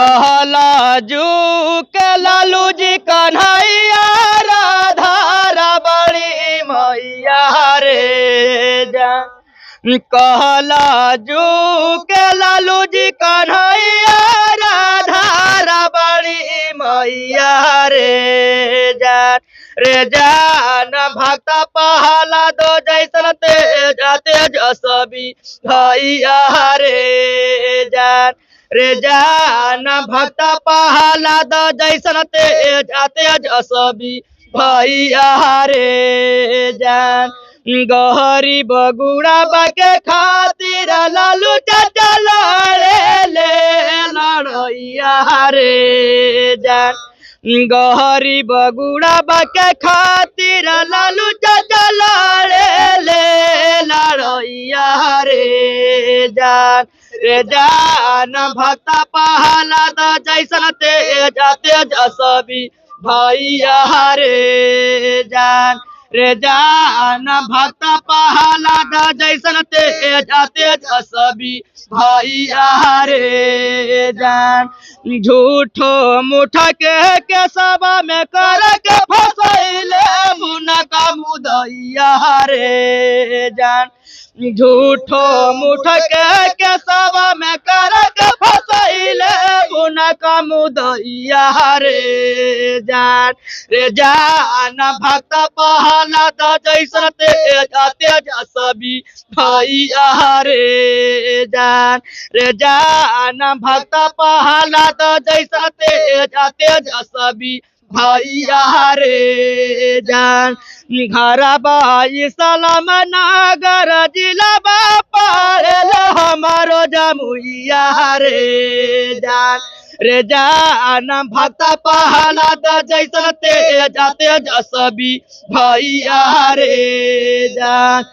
कहला जू के लालू जी कन्हैया राधा बड़ी मैया रे जान। कहला जू के लालू जी कन्हैया राधा बड़ी मैया रे जान। रे जान भक्त पहला दो जैसन तेज तेजस्वी भैया रे जान। रे जान भक्त पहला दो जैसन तेज तेजस्वी भैया रे जान। गहरी बगुड़ा बाके खातिर लालू चाचा लड़े ले लड़ैया रे जान। गहरी बगुड़ा बाके खातिर लालू चाचा लड़े ले लड़ैया रे जान। रे जान भक्त पहला द जैसन तेज तेजस्वी भैया रे जान। रे जान भक्त पहला द जैसन तेज तेजस्वी भैया रे जान। झूठो मुठ के सभा में कर के फसैले मुनका मुदैया रे जान। झूठो मुठ के सभा में कर के फसैले मुनका मुदैया रे जान। रे जान भक्त पहला द जैसन तेज तेजस्वी भैया रे जान। रे जान भक्त पहला द जैसन तेज तेजस्वी भैया रे जान। घरबाई सलाम नगर जिला पाड़ल हमारो जमुइया रे जान। रे जान भक्त पहला द जैसन तेज तेजस्वी भैया रे जान।